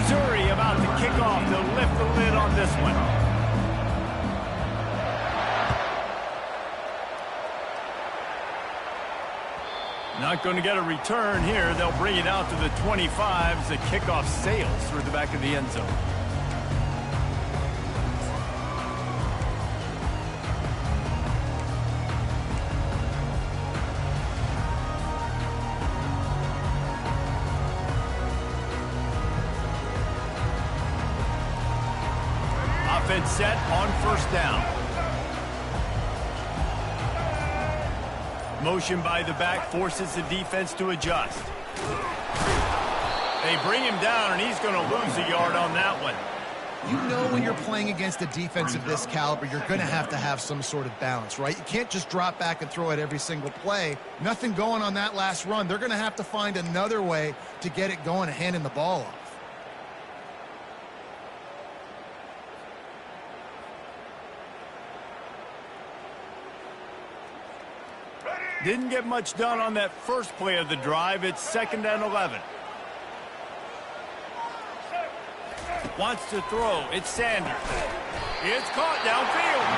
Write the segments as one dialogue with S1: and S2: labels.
S1: Missouri about to kick off to lift the lid on this one. Not going to get a return here. They'll bring it out to the 25 as the kickoff sails through the back of the end zone. Offense set on first down. Motion by the back forces the defense to adjust. They bring him down, and he's going to lose a yard on that one.
S2: You know when you're playing against a defense of this caliber, you're going to have some sort of balance, right? You can't just drop back and throw it every single play. Nothing going on that last run. They're going to have to find another way to get it going and handing the ball off.
S1: Didn't get much done on that first play of the drive. It's 2nd and 11. Wants to throw. It's Sanders. It's caught downfield.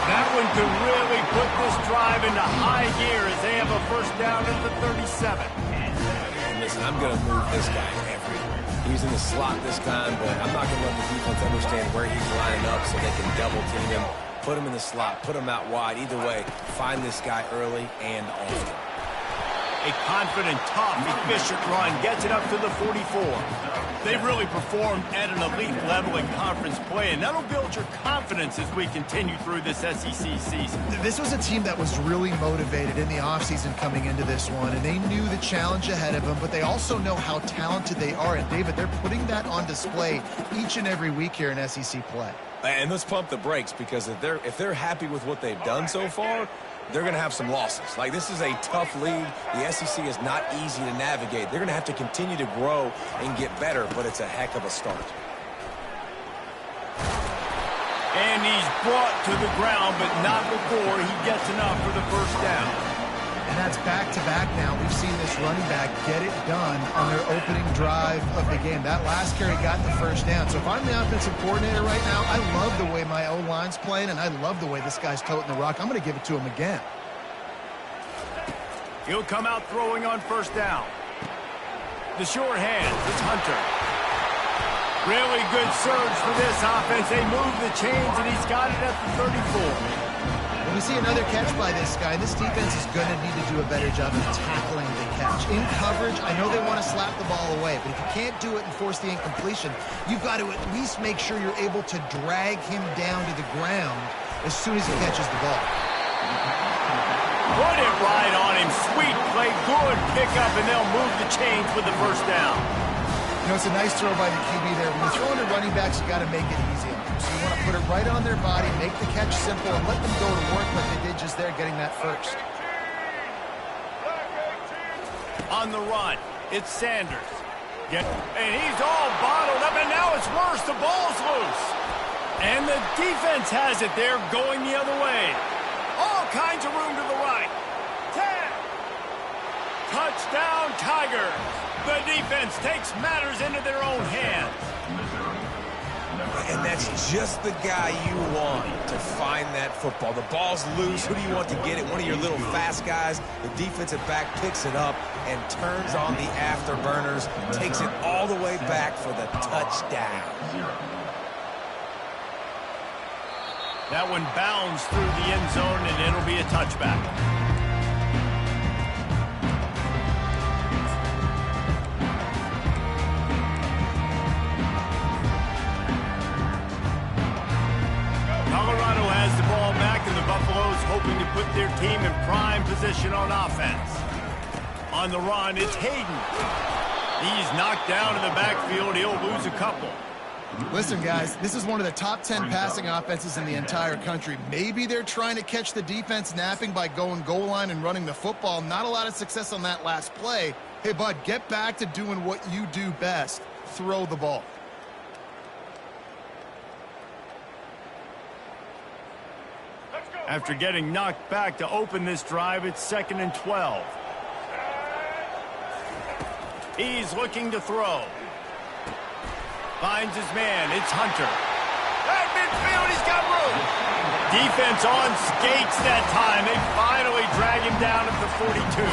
S1: That one could really put this drive into high gear as they have a first down at the 37.
S3: And listen, I'm going to move this guy everywhere. He's in the slot this time, but I'm not going to let the defense understand where he's lining up so they can double team him. Put him in the slot, put him out wide. Either way, find this guy early and often.
S1: A confident, tough, efficient run gets it up to the 44. They've really performed at an elite level in conference play, and that'll build your confidence as we continue through this SEC season.
S2: This was a team that was really motivated in the offseason coming into this one, and they knew the challenge ahead of them, but they also know how talented they are. And, David, they're putting that on display each and every week here in SEC play.
S3: And let's pump the brakes, because if they're happy with what they've done so far, they're going to have some losses. Like, this is a tough league. The SEC is not easy to navigate. They're going to have to continue to grow and get better, but it's a heck of a start.
S1: And he's brought to the ground, but not before he gets enough for the first down.
S2: And that's back-to-back now. We've seen this running back get it done on their opening drive of the game. That last carry got the first down. So if I'm the offensive coordinator right now, I love the way my O-line's playing, and I love the way this guy's toting the rock. I'm going to give it to him again.
S1: He'll come out throwing on first down. The short hands, it's Hunter. Really good surge for this offense. They move the chains, and he's got it at the 34.
S2: When we see another catch by this guy, this defense is going to need to do a better job of tackling the catch. In coverage, I know they want to slap the ball away, but if you can't do it and force the incompletion, you've got to at least make sure you're able to drag him down to the ground as soon as he catches the ball.
S1: Put it right on him. Sweet play, good pickup, and they'll move the chains with the first down.
S2: You know, it's a nice throw by the QB there. When you're throwing to running backs, you got to make it easy. So you want to put it right on their body, make the catch simple, and let them go to work like they did just there, getting that first.
S1: On the run, it's Sanders. And he's all bottled up, and now it's worse. The ball's loose. And the defense has it there, going the other way. All kinds of room to the right. 10. Touchdown, Tigers. The defense takes matters into their own hands.
S3: And that's just the guy you want to find that football. The ball's loose. Who do you want to get it? One of your little fast guys. The defensive back picks it up and turns on the afterburners, takes it all the way back for the touchdown.
S1: That one bounds through the end zone, and it'll be a touchback. Colorado has the ball back, and the Buffaloes hoping to put their team in prime position on offense. On the run, it's Hayden. He's knocked down in the backfield. He'll lose a couple.
S2: Listen, guys, this is one of the top 10 passing offenses in the entire country. Maybe they're trying to catch the defense napping by going goal line and running the football. Not a lot of success on that last play. Hey, bud, get back to doing what you do best. Throw the ball.
S1: After getting knocked back to open this drive, it's 2nd and 12. He's looking to throw. Finds his man. It's Hunter. At midfield, he's got room. Defense on skates that time. They finally drag him down at the 42.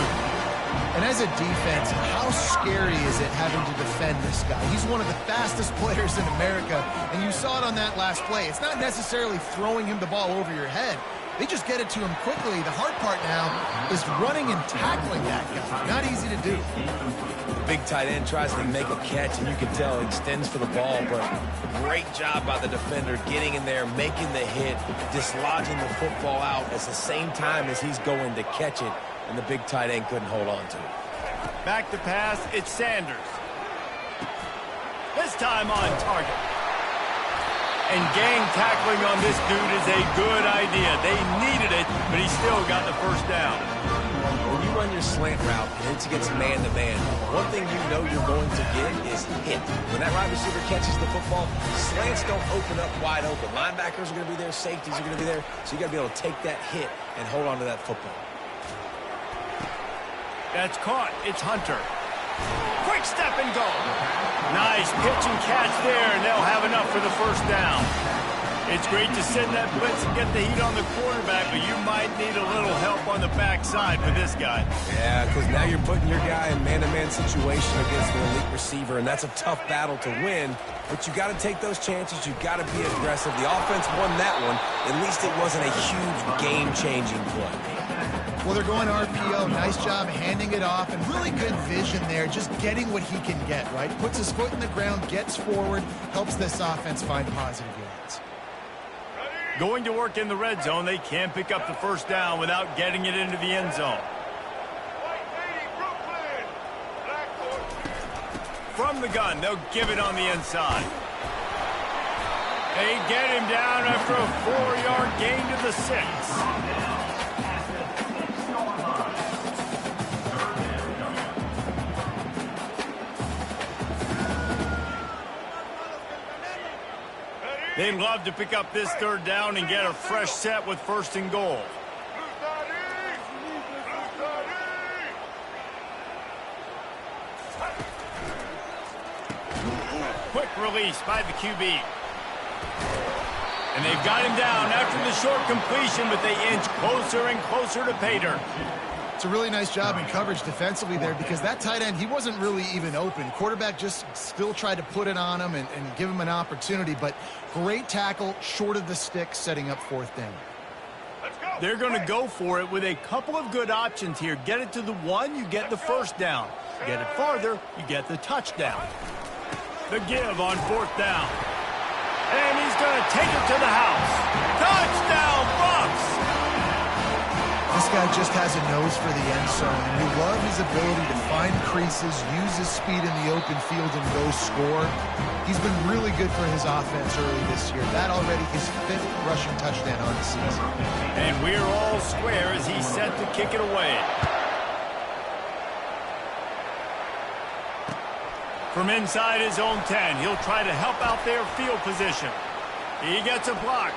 S2: And as a defense, how scary is it having to defend this guy? He's one of the fastest players in America, and you saw it on that last play. It's not necessarily throwing him the ball over your head. They just get it to him quickly. The hard part now is running and tackling that guy. Not easy to do.
S3: The big tight end tries to make a catch, and you can tell he extends for the ball, but great job by the defender getting in there, making the hit, dislodging the football out at the same time as he's going to catch it, and the big tight end couldn't hold on to it.
S1: Back to pass, it's Sanders. This time on target. And gang tackling on this dude is a good idea. They needed it, but he still got the first down.
S3: When you run your slant route and it's against man-to-man, one thing you know you're going to get is hit. When that wide receiver catches the football, slants don't open up wide open. Linebackers are going to be there, safeties are going to be there, so you got to be able to take that hit and hold on to that football.
S1: That's caught. It's Hunter. Quick step and go. Nice pitch and catch there, and they'll have enough for the first down. It's great to send that blitz and get the heat on the quarterback, but you might need a little help on the backside with this guy.
S3: Yeah, because now you're putting your guy in man-to-man situation against an elite receiver, and that's a tough battle to win, but you got to take those chances. You got to be aggressive. The offense won that one. At least it wasn't a huge game-changing play.
S2: Well, they're going RPO. Nice job handing it off, and really good vision there, just getting what he can get, right? Puts his foot in the ground, gets forward, helps this offense find positive yards.
S1: Going to work in the red zone, they can't pick up the first down without getting it into the end zone. From the gun, they'll give it on the inside. They get him down after a 4-yard gain to the 6. They'd love to pick up this third down and get a fresh set with 1st and goal. Quick release by the QB. And they've got him down after the short completion, but they inch closer and closer to pay dirt.
S2: It's a really nice job in coverage defensively there, because that tight end, he wasn't really even open. Quarterback just still tried to put it on him and give him an opportunity, but great tackle, short of the stick, setting up 4th down.
S1: They're going to go for it with a couple of good options here. Get it to the 1, you get the first down. Get it farther, you get the touchdown. The give on 4th down. And he's going to take it to the house. Touchdown, Bucks!
S2: This guy just has a nose for the end zone, and we love his ability to find creases, use his speed in the open field, and go score. He's been really good for his offense early this year. That already his 5th rushing touchdown on the season.
S1: And we're all square as he's set to kick it away. From inside his own 10, he'll try to help out their field position. He gets a block.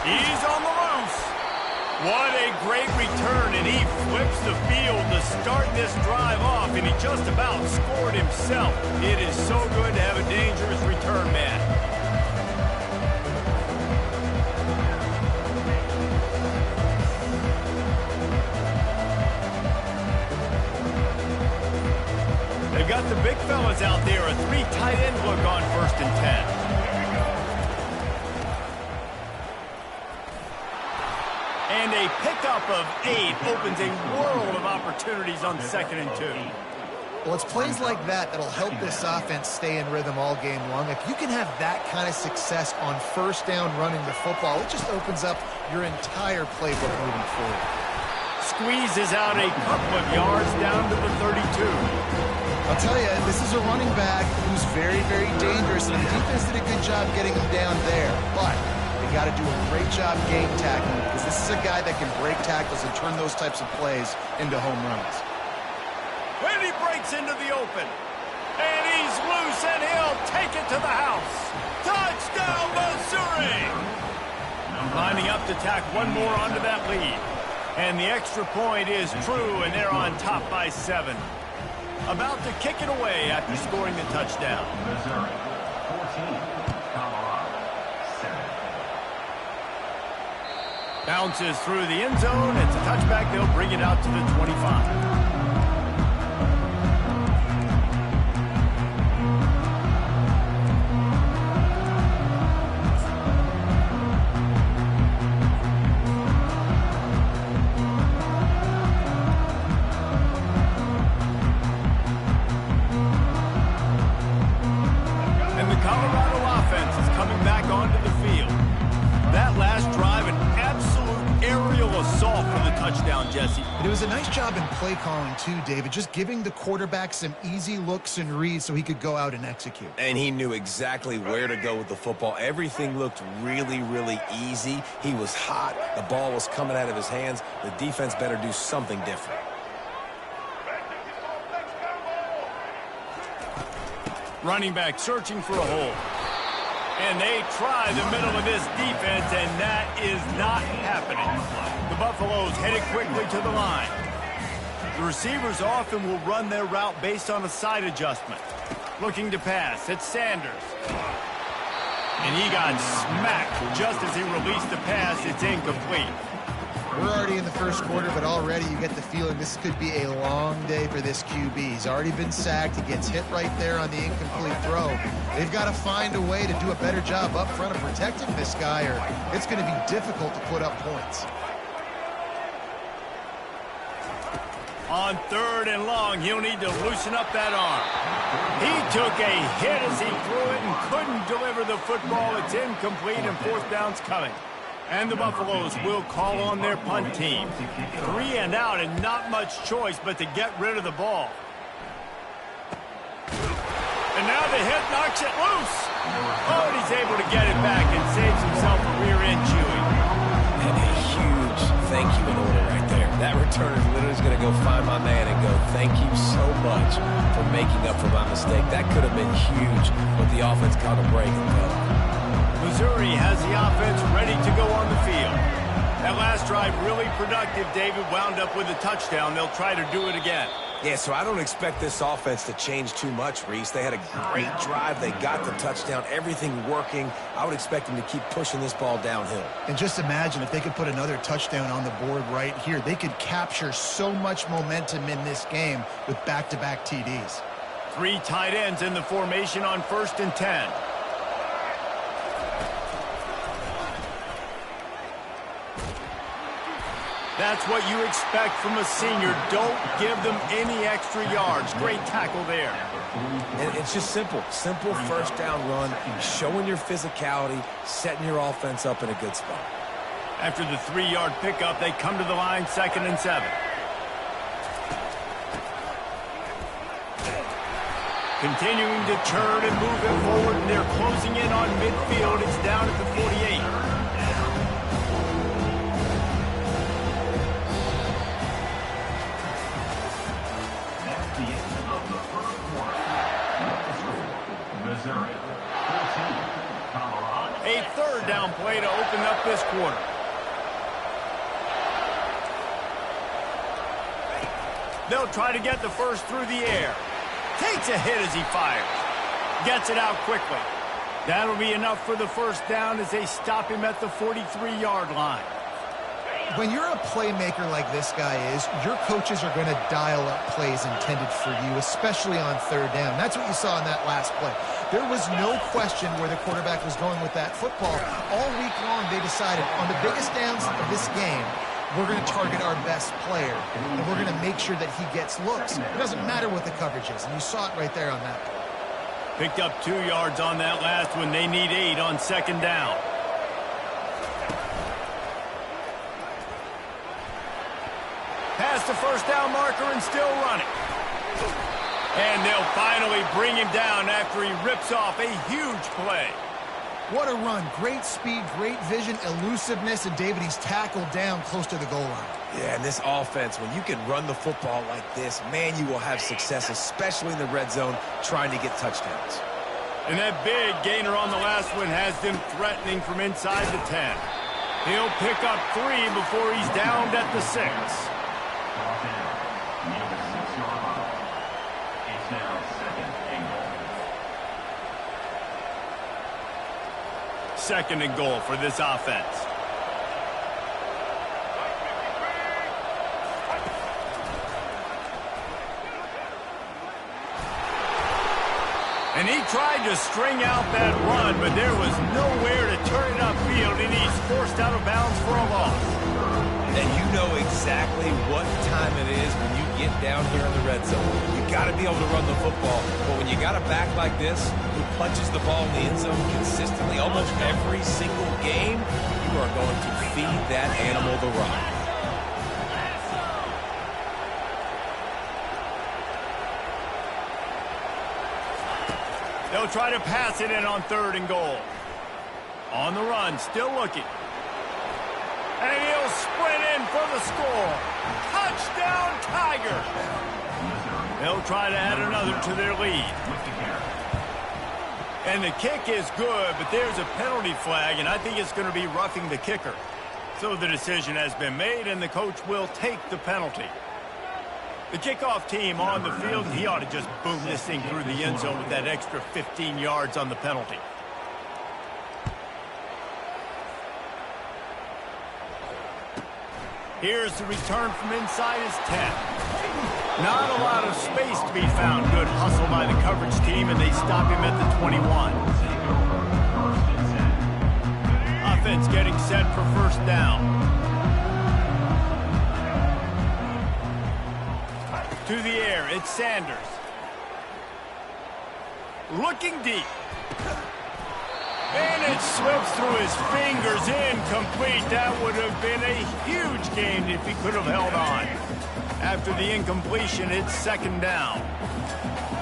S1: He's on the loose. What a great return, and he flips the field to start this drive off, and he just about scored himself. It is so good to have a dangerous return man. They've got the big fellas out there, a 3 tight end look on 1st and 10. And a pickup of 8 opens a world of opportunities on 2nd and 2.
S2: Well, it's plays like that that'll help this offense stay in rhythm all game long. If you can have that kind of success on 1st down running the football, it just opens up your entire playbook moving forward.
S1: Squeezes out a couple of yards down to the 32.
S2: I'll tell you, this is a running back who's very, very dangerous, and the defense did a good job getting him down there. But they got to do a great job game tackling, because this is a guy that can break tackles and turn those types of plays into home runs.
S1: When he breaks into the open, and he's loose, and he'll take it to the house. Touchdown, Missouri! Lining up to tack one more onto that lead. And the extra point is true, and they're on top by 7. About to kick it away after scoring the touchdown. Bounces through the end zone. It's a touchback. They'll bring it out to the 25.
S2: It was a nice job in play calling too, David, just giving the quarterback some easy looks and reads so he could go out and execute.
S3: And he knew exactly where to go with the football. Everything looked really, really easy. He was hot. The ball was coming out of his hands. The defense better do something different.
S1: Running back searching for a hole. And they try the middle of this defense, and that is not happening. The Buffaloes headed quickly to the line. The receivers often will run their route based on a side adjustment. Looking to pass, it's Sanders. And he got smacked just as he released the pass. It's incomplete.
S2: We're already in the first quarter, but already you get the feeling this could be a long day for this QB. He's already been sacked. He gets hit right there on the incomplete throw. They've got to find a way to do a better job up front of protecting this guy, or it's going to be difficult to put up points.
S1: On 3rd and long, he'll need to loosen up that arm. He took a hit as he threw it and couldn't deliver the football. It's incomplete, and 4th down's coming. And the Buffaloes will call on their punt team. 3 and out, and not much choice but to get rid of the ball. And now the hit knocks it loose. Oh, and he's able to get it back and saves himself a rear end chewing.
S3: And a huge thank you in order right there. That returner is literally going to go find my man and go, thank you so much for making up for my mistake. That could have been huge, but the offense caught a break and fell.
S1: Missouri has the offense ready to go on the field. That last drive really productive. David wound up with a touchdown. They'll try to do it again.
S3: Yeah, so I don't expect this offense to change too much, Reese. They had a great drive. They got the touchdown. Everything working. I would expect them to keep pushing this ball downhill.
S2: And just imagine if they could put another touchdown on the board right here. They could capture so much momentum in this game with back-to-back TDs.
S1: 3 tight ends in the formation on 1st and 10. That's what you expect from a senior. Don't give them any extra yards. Great tackle there.
S3: And it's just simple. Simple 1st down run, showing your physicality, setting your offense up in a good spot.
S1: After the 3-yard pickup, they come to the line 2nd and 7. Continuing to turn and move it forward, and they're closing in on midfield. It's down at the 48. A 3rd down play to open up this quarter. They'll try to get the first through the air. Takes a hit as he fires. Gets it out quickly. That'll be enough for the 1st down as they stop him at the 43-yard line.
S2: When you're a playmaker like this guy is, your coaches are going to dial up plays intended for you, especially on 3rd down. That's what you saw in that last play. There was no question where the quarterback was going with that football. All week long, they decided on the biggest downs of this game, we're going to target our best player, and we're going to make sure that he gets looks. It doesn't matter what the coverage is, and you saw it right there on that play.
S1: Picked up 2 yards on that last one. They need 8 on 2nd down. Past the 1st down marker and still running. And they'll finally bring him down after he rips off a huge play.
S2: What a run. Great speed, great vision, elusiveness, and David, he's tackled down close to the goal line.
S3: Yeah, and this offense, when you can run the football like this, man, you will have success, especially in the red zone, trying to get touchdowns.
S1: And that big gainer on the last one has them threatening from inside the 10. He'll pick up 3 before he's downed at the 6. 2nd and goal for this offense. And he tried to string out that run, but there was nowhere to turn it upfield, and he's forced out of bounds for a loss.
S3: And you know exactly what time it is when you get down here in the red zone. You got to be able to run the football, but when you got a back like this who punches the ball in the end zone consistently almost every single game, you are going to feed that animal the rock.
S1: They'll try to pass it in on 3rd and goal. On the run, still looking. And he'll sprint in for the score. Touchdown, Tiger. They'll try to add another to their lead. And the kick is good, but there's a penalty flag, and I think it's going to be roughing the kicker. So the decision has been made, and the coach will take the penalty. The kickoff team on the field, he ought to just boom this thing through the end zone with that extra 15 yards on the penalty. Here's the return from inside his 10. Not a lot of space to be found. Good hustle by the coverage team, and they stop him at the 21. Offense getting set for 1st down. To the air, it's Sanders. Looking deep. And it slips through his fingers, incomplete. That would have been a huge gain if he could have held on. After the incompletion, it's 2nd down.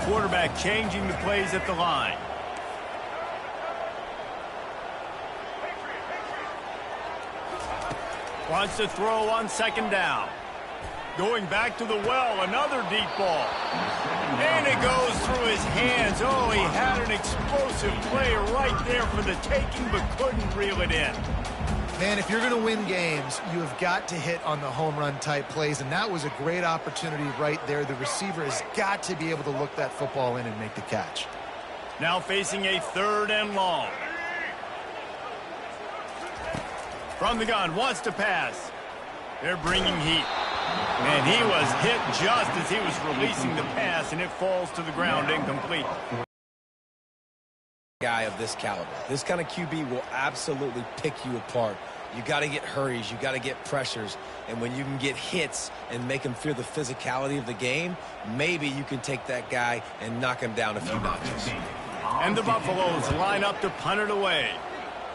S1: Quarterback changing the plays at the line. Wants to throw on 2nd down. Going back to the well, another deep ball. And it goes through his hands. Oh, he had an explosive play right there for the taking, but couldn't reel it in.
S2: Man, if you're going to win games, you have got to hit on the home run type plays, and that was a great opportunity right there. The receiver has got to be able to look that football in and make the catch.
S1: Now facing a 3rd and long. From the gun, wants to pass. They're bringing heat. And he was hit just as he was releasing the pass, and it falls to the ground incomplete.
S3: Guy of this caliber, this kind of QB will absolutely pick you apart. You got to get hurries, you got to get pressures, and when you can get hits and make him feel the physicality of the game, maybe you can take that guy and knock him down a few notches.
S1: And the Buffaloes line up to punt it away.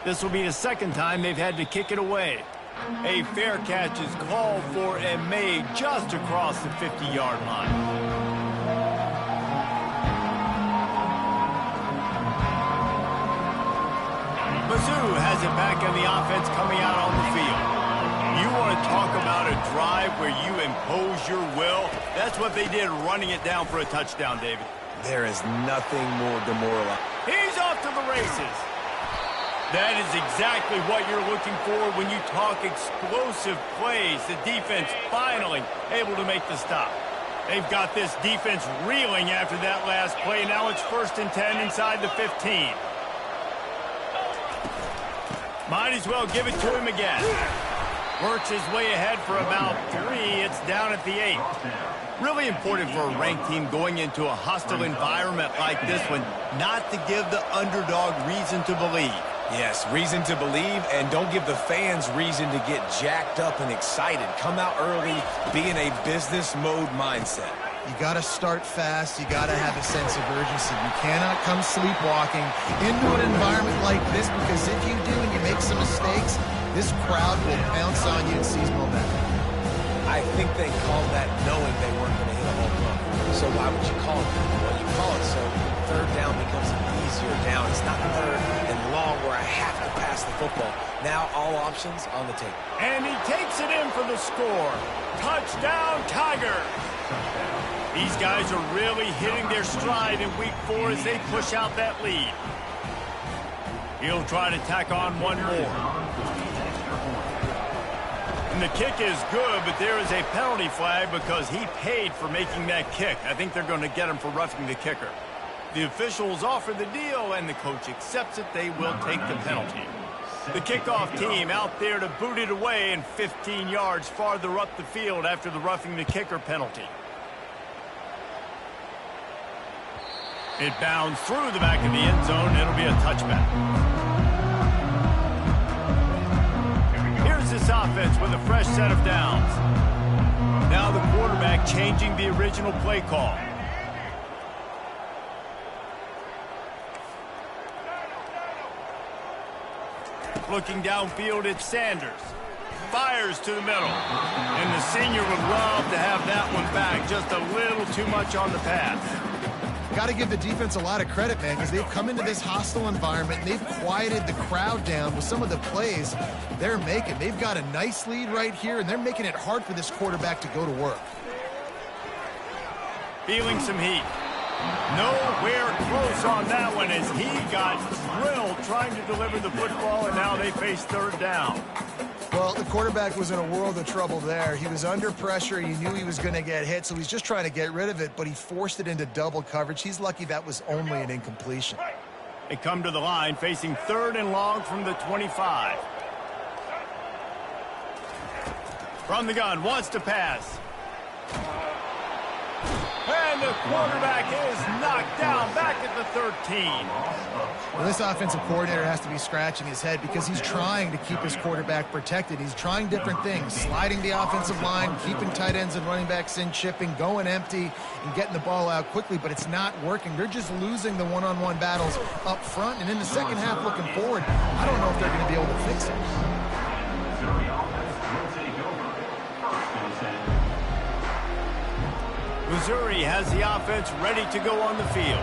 S1: This will be the 2nd time they've had to kick it away. A fair catch is called for and made just across the 50-yard line. Mizzou has it back in the offense coming out on the field. You want to talk about a drive where you impose your will? That's what they did, running it down for a touchdown, David.
S3: There is nothing more demoralizing.
S1: He's off to the races. That is exactly what you're looking for when you talk explosive plays. The defense finally able to make the stop. They've got this defense reeling after that last play. Now it's 1st and 10 inside the 15. Might as well give it to him again. Works his way ahead for about 3. It's down at the 8. Really important for a ranked team going into a hostile environment like this one not to give the underdog reason to believe.
S3: Yes, reason to believe, and don't give the fans reason to get jacked up and excited. Come out early, be in a business mode mindset.
S2: You got to start fast. You got to have a sense of urgency. You cannot come sleepwalking into an environment like this, because if you do and you make some mistakes, this crowd will pounce on you and seize momentum.
S3: I think they called that knowing they weren't going to hit a home run. So why would you call it? Well, you call it so 3rd down becomes an easier down. It's not 3rd and long where I have to pass the football. Now all options on the table.
S1: And he takes it in for the score. Touchdown, Tiger. These guys are really hitting their stride in week 4 as they push out that lead. He'll try to tack on one more. And the kick is good, but there is a penalty flag because he paid for making that kick. I think they're going to get him for roughing the kicker. The officials offer the deal, and the coach accepts it. They will take the penalty. The kickoff team out there to boot it away and 15 yards farther up the field after the roughing the kicker penalty. It bounds through the back of the end zone. It'll be a touchback. Here's this offense with a fresh set of downs. Now the quarterback changing the original play call. Looking downfield, it's Sanders. Fires to the middle. And the senior would love to have that one back. Just a little too much on the pass.
S2: Got to give the defense a lot of credit, man, because they've come into this hostile environment and they've quieted the crowd down with some of the plays they're making. They've got a nice lead right here, and they're making it hard for this quarterback to go to work.
S1: Feeling some heat. Nowhere close on that one as he got drilled trying to deliver the football, and now they face third down.
S2: Well, the quarterback was in a world of trouble there. He was under pressure. He knew he was going to get hit, so he's just trying to get rid of it, but he forced it into double coverage. He's lucky that was only an incompletion.
S1: They come to the line facing third and long from the 25. From the gun, wants to pass. And the quarterback is knocked down back at the 13.
S2: Well, this offensive coordinator has to be scratching his head because he's trying to keep his quarterback protected. He's trying different things, sliding the offensive line, keeping tight ends and running backs in, chipping, going empty, and getting the ball out quickly, but it's not working. They're just losing the one-on-one battles up front, and in the second half looking forward, I don't know if they're going to be able to fix it.
S1: Missouri has the offense ready to go on the field.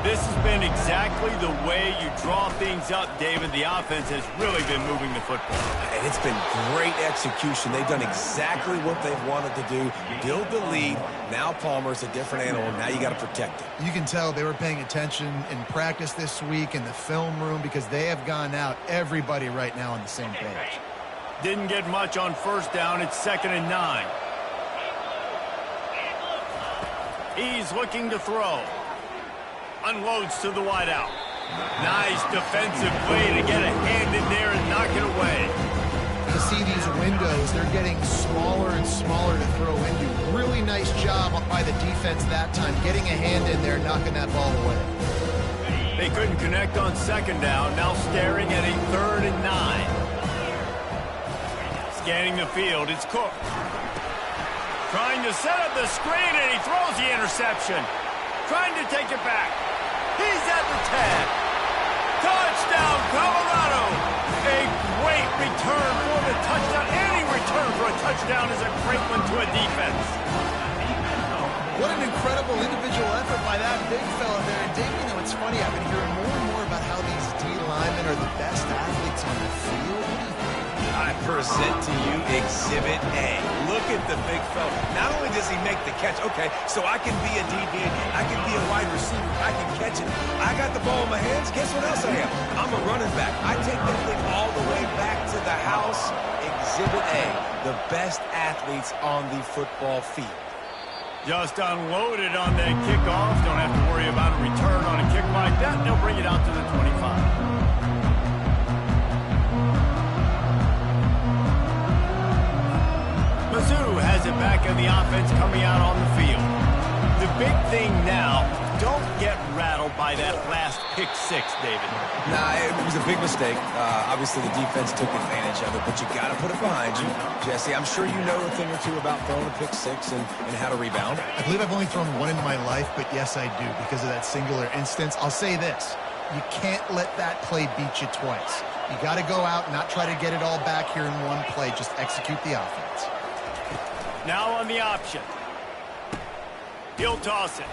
S1: This has been exactly the way you draw things up, David. The offense has really been moving the football.
S3: And it's been great execution. They've done exactly what they've wanted to do. Build the lead. Now Palmer's a different animal. Now you got to protect it.
S2: You can tell they were paying attention in practice this week in the film room because they have gone out, everybody right now on the same page.
S1: Didn't get much on first down. It's 2nd and 9. He's looking to throw. Unloads to the wideout. Nice defensive play to get a hand in there and knock it away.
S2: You see these windows, they're getting smaller and smaller to throw into. Really nice job by the defense that time, getting a hand in there, knocking that ball away.
S1: They couldn't connect on 2nd down, now staring at a 3rd and 9. Scanning the field, it's Cook. Trying to set up the screen, and he throws the interception. Trying to take it back. He's at the 10. Touchdown, Colorado. A great return for the touchdown. Any return for a touchdown is a great one to a defense.
S2: What an incredible individual effort by that big fella there. And Dave, you know, it's funny, I've been hearing more and more about how these D linemen are the best athletes on the field.
S3: I present to you Exhibit A. Look at the big fella. Not only does he make the catch, okay, so I can be a DB, I can be a wide receiver, I can catch it. I got the ball in my hands. Guess what else I am? I'm a running back. I take that thing all the way back to the house. Exhibit A, the best athletes on the football field.
S1: Just unloaded on that kickoff. Don't have to worry about a return on a kick like that. They'll bring it out to the 25. Mizzou has it back in the offense coming out on the field. The big thing now, don't get rattled by that last pick six, David.
S3: Nah, it was a big mistake. Obviously, the defense took advantage of it, but you got to put it behind you. Jesse, I'm sure you know a thing or two about throwing a pick six and how to rebound.
S2: I believe I've only thrown one in my life, but yes, I do because of that singular instance. I'll say this. You can't let that play beat you twice. You got to go out and not try to get it all back here in one play. Just execute the offense.
S1: Now on the option. He'll toss it.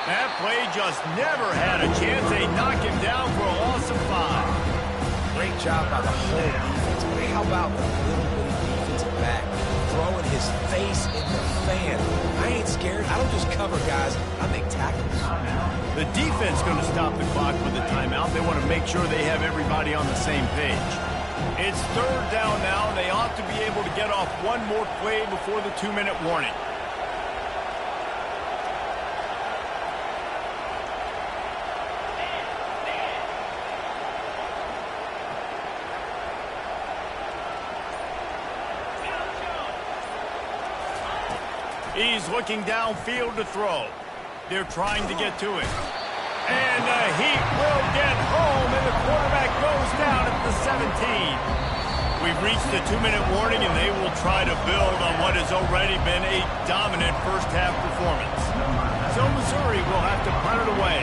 S1: That play just never had a chance. They knock him down for a loss of 5.
S3: Great job by the whole defense. But how about the little bitty defensive back throwing his face in the fan? I ain't scared. I don't just cover guys. I make tackles.
S1: The defense going to stop the clock with a timeout. They want to make sure they have everybody on the same page. It's 3rd down now, and they ought to be able to get off one more play before the 2-minute warning. He's looking downfield to throw. They're trying to get to it. And the Heat will get home, and the quarterback goes down at the 17. We've reached the 2-minute warning, and they will try to build on what has already been a dominant first-half performance. So Missouri will have to punt it away.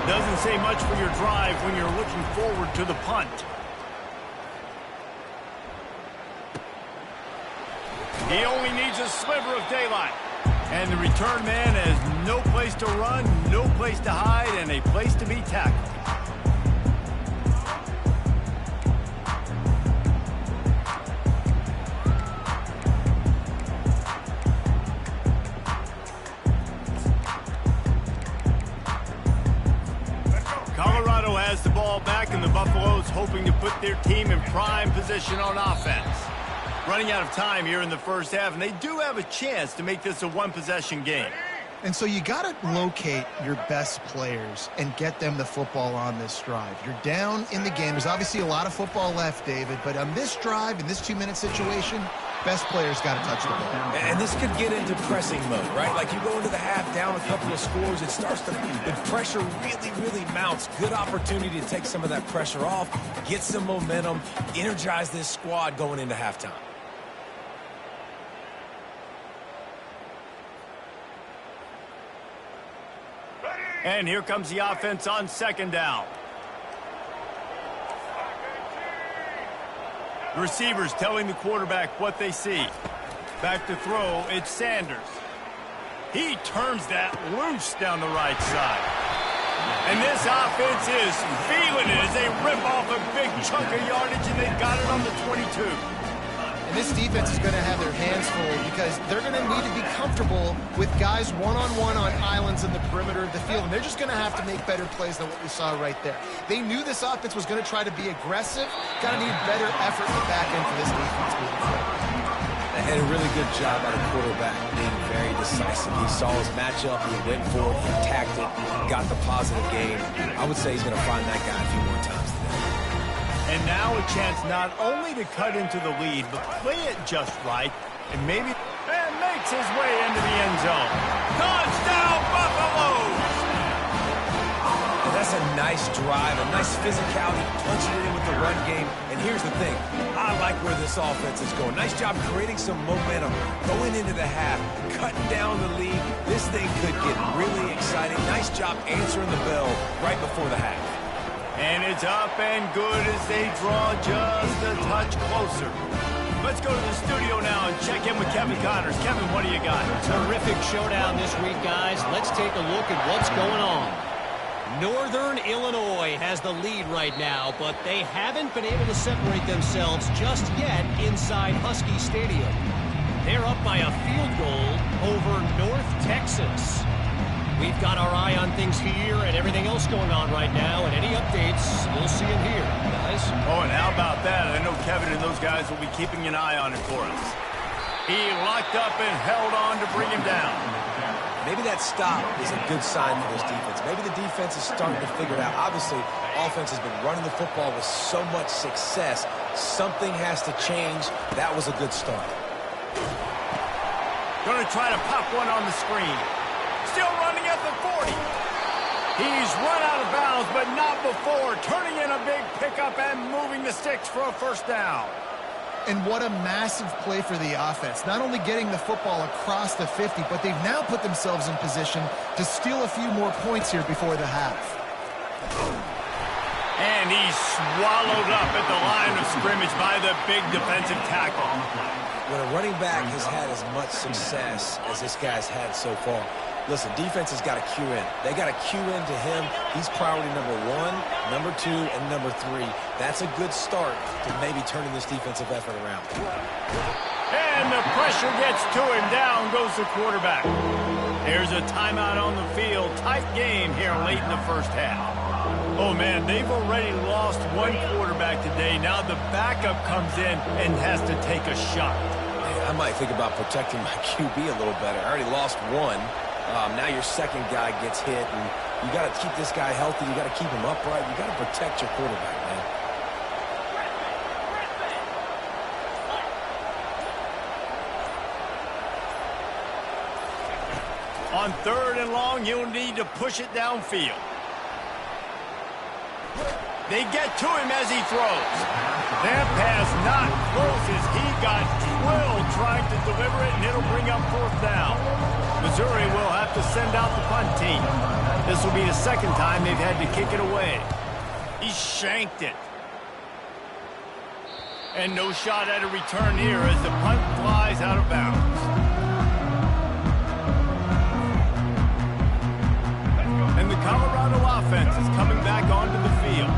S1: Doesn't say much for your drive when you're looking forward to the punt. He only needs a sliver of daylight. And the return man has no place to run, no place to hide, and a place to be tackled. Colorado has the ball back, and the Buffaloes hoping to put their team in prime position on offense. Running out of time here in the first half, and they do have a chance to make this a one-possession game.
S2: And so you got to locate your best players and get them the football on this drive. You're down in the game. There's obviously a lot of football left, David, but on this drive, in this 2-minute situation, best players got to touch the ball.
S3: And this could get into pressing mode, right? Like you go into the half down a couple of scores, it starts to, the pressure really mounts. Good opportunity to take some of that pressure off, get some momentum, energize this squad going into halftime.
S1: And here comes the offense on second down. The receivers telling the quarterback what they see. Back to throw, it's Sanders. He turns that loose down the right side. And this offense is feeling it as they rip off a big chunk of yardage, and they've got it on the 22.
S2: And this defense is going to have their hands full because they're going to need to be comfortable with guys one-on-one on islands in the perimeter of the field. And they're just going to have to make better plays than what we saw right there. They knew this offense was going to try to be aggressive. Got to need better effort in the back end for this defense moving forward.
S3: They had a really good job out of quarterback, being very decisive. He saw his matchup, he went for it, he attacked it, got the positive game. I would say he's going to find that guy a few more times today.
S1: And now a chance not only to cut into the lead, but play it just right, and maybe makes his way into the end zone. Touchdown, Buffaloes!
S3: And that's a nice drive, a nice physicality, punching it in with the run game. And here's the thing, I like where this offense is going. Nice job creating some momentum, going into the half, cutting down the lead. This thing could get really exciting. Nice job answering the bell right before the half.
S1: And it's up and good as they draw just a touch closer. Let's go to the studio now and check in with Kevin Connors. Kevin, what do you got?
S4: Terrific showdown this week, guys. Let's take a look at what's going on. Northern Illinois has the lead right now, but they haven't been able to separate themselves just yet inside Husky Stadium. They're up by a field goal over North Texas. We've got our eye on things here and everything else going on right now, and any updates, we'll see them here, guys.
S1: Oh, and how about that? I know Kevin and those guys will be keeping an eye on it for us. He locked up and held on to bring him down.
S3: Maybe that stop is a good sign for this defense. Maybe the defense is starting to figure it out. Obviously, offense has been running the football with so much success. Something has to change. That was a good start.
S1: Going to try to pop one on the screen. Still running at the 40. He's run out of bounds, but not before. Turning in a big pickup and moving the sticks for a first down.
S2: And what a massive play for the offense. Not only getting the football across the 50, but they've now put themselves in position to steal a few more points here before the half.
S1: And he's swallowed up at the line of scrimmage by the big defensive tackle.
S3: When a running back has had as much success as this guy's had so far, listen, defense has got to cue in. They got to cue in to him. He's priority number 1, number 2, and number 3. That's a good start to maybe turning this defensive effort around.
S1: And the pressure gets to him. Down goes the quarterback. There's a timeout on the field. Tight game here late in the first half. Oh, man, they've already lost one quarterback today. Now the backup comes in and has to take a shot.
S3: Man, I might think about protecting my QB a little better. I already lost one. Now your second guy gets hit, and you got to keep this guy healthy. You got to keep him upright. You got to protect your quarterback, man.
S1: On 3rd and long, he'll need to push it downfield. They get to him as he throws. That pass not close as he got drilled trying to deliver it, and it'll bring up 4th down. Missouri will have to send out the punt team. This will be the 2nd time they've had to kick it away. He shanked it. And no shot at a return here as the punt flies out of bounds. And the Colorado offense is coming back onto the field.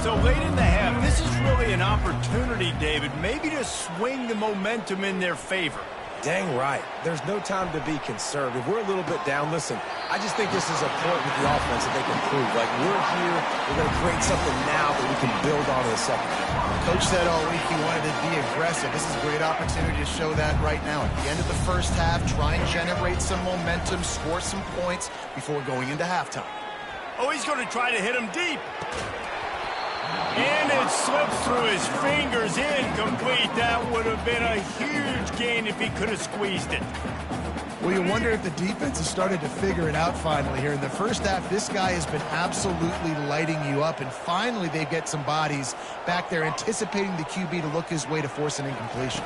S1: So late in the half, this is really an opportunity, David, maybe to swing the momentum in their favor.
S3: Dang right. There's no time to be conservative. We're a little bit down. Listen, I just think this is a point with the offense that they can prove. Like, we're here, we're going to create something now that we can build on in the second half.
S2: Coach said all week he wanted to be aggressive. This is a great opportunity to show that right now. At the end of the first half, try and generate some momentum, score some points before going into halftime.
S1: Oh, he's going to try to hit him deep. And it slips through his fingers, incomplete. That would have been a huge gain if he could have squeezed it.
S2: Well, you wonder if the defense has started to figure it out finally here. In the first half, this guy has been absolutely lighting you up, and finally they get some bodies back there anticipating the QB to look his way to force an incompletion.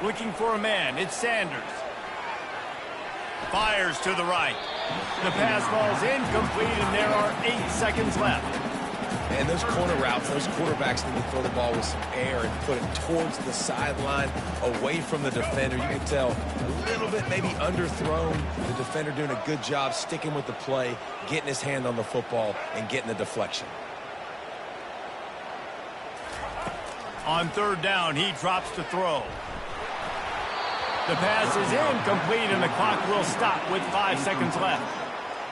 S1: Looking for a man. It's Sanders. Fires to the right. The pass ball's incomplete, and there are 8 seconds left.
S3: And those corner routes, those quarterbacks need to throw the ball with some air and put it towards the sideline, away from the defender. You can tell a little bit maybe underthrown. The defender doing a good job sticking with the play, getting his hand on the football, and getting the deflection.
S1: On 3rd down, he drops to throw. The pass is incomplete, and the clock will stop with 5 seconds left.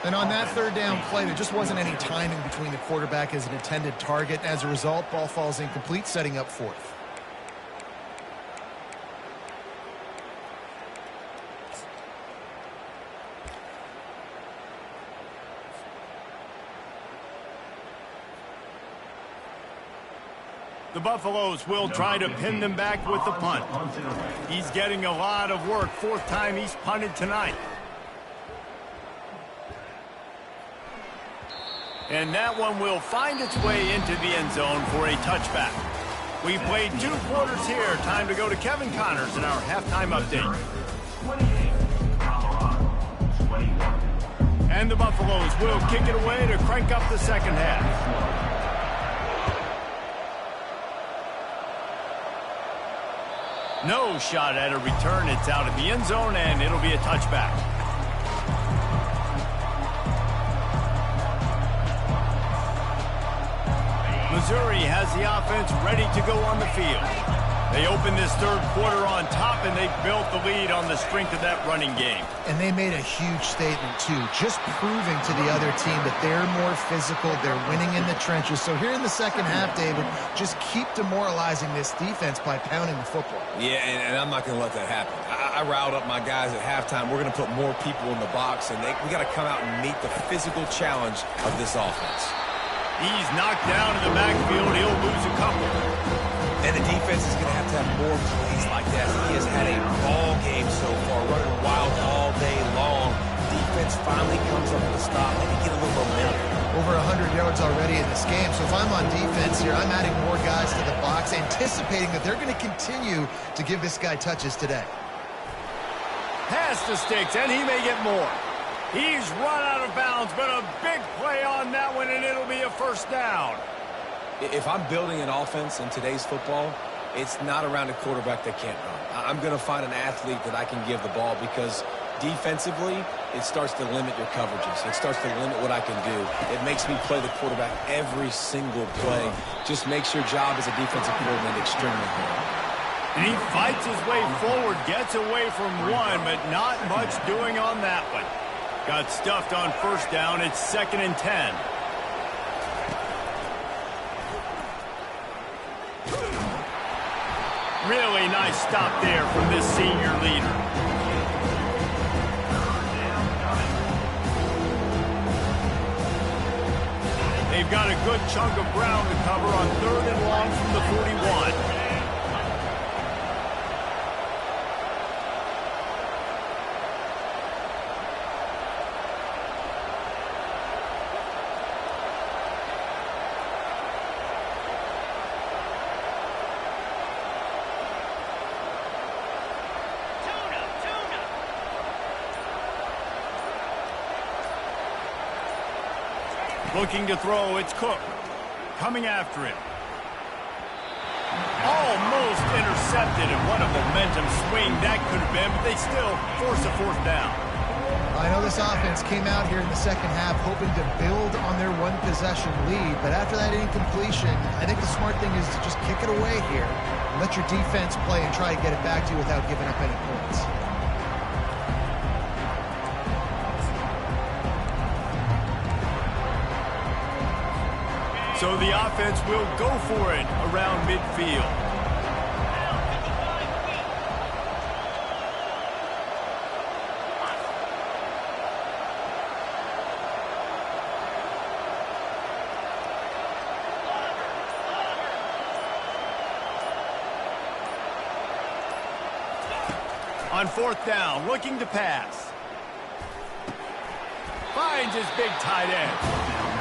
S2: And on that 3rd down play, there just wasn't any timing between the quarterback as an intended target. As a result, ball falls incomplete, setting up 4th.
S1: The Buffaloes will try to pin them back with the punt. He's getting a lot of work. 4th time he's punted tonight. And that one will find its way into the end zone for a touchback. We played 2 quarters here. Time to go to Kevin Connors in our halftime update. And the Buffaloes will kick it away to crank up the 2nd half. No shot at a return. It's out of the end zone, and it'll be a touchback. Missouri has the offense ready to go on the field. They open this 3rd quarter on top, and they built the lead on the strength of that running game.
S2: And they made a huge statement, too, just proving to the other team that they're more physical, they're winning in the trenches. So here in the 2nd half, David, just keep demoralizing this defense by pounding the football.
S3: Yeah, and I'm not going to let that happen. I riled up my guys at halftime. We're going to put more people in the box, and we got to come out and meet the physical challenge of this offense.
S1: He's knocked down in the backfield. He'll lose a couple.
S3: And the defense is going to have more plays like that. He has had a ball game so far, running wild all day long. Defense finally comes up with a stop. Maybe get a little momentum.
S2: Over 100 yards already in this game. So if I'm on defense here, I'm adding more guys to the box, anticipating that they're going to continue to give this guy touches today.
S1: Pass to Sticks, and he may get more. He's run out of bounds, but a big play on that one, and it'll be a 1st down.
S3: If I'm building an offense in today's football, it's not around a quarterback that can't run. I'm going to find an athlete that I can give the ball, because defensively, it starts to limit your coverages. It starts to limit what I can do. It makes me play the quarterback every single play. Just makes your job as a defensive coordinator extremely hard.
S1: And he fights his way forward, gets away from one, but not much doing on that one. Got stuffed on 1st down. It's 2nd and 10. Really nice stop there from this senior leader. They've got a good chunk of ground to cover on 3rd and long from the 41. Looking to throw, it's Cook. Coming after him. Almost intercepted, and what a momentum swing that could have been, but they still force a fourth down.
S2: I know this offense came out here in the second half hoping to build on their one-possession lead, but after that incompletion, I think the smart thing is to just kick it away here and let your defense play and try to get it back to you without giving up any points.
S1: So the offense will go for it around midfield. On fourth down, looking to pass. Finds his big tight end.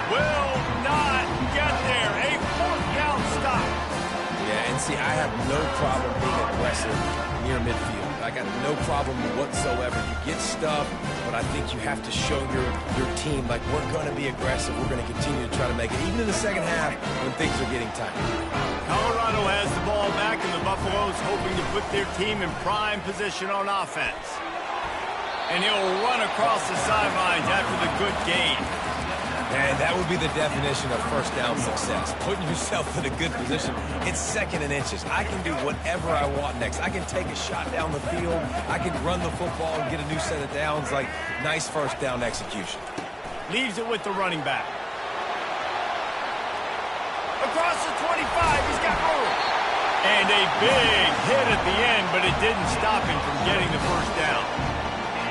S1: Will not get there. A fourth down stop.
S3: Yeah, and see, I have no problem being aggressive near midfield. I got no problem whatsoever. You get stuffed, but I think you have to show your team, like, we're going to be aggressive. We're going to continue to try to make it, even in the second half when things are getting tight.
S1: Colorado has the ball back, and the Buffaloes hoping to put their team in prime position on offense. And he'll run across the sidelines after the good gain.
S3: And that would be the definition of first down success. Putting yourself in a good position. It's second and inches. I can do whatever I want next. I can take a shot down the field. I can run the football and get a new set of downs. Like, nice first down execution.
S1: Leaves it with the running back. Across the 25, he's got room. And a big hit at the end, but it didn't stop him from getting the first down.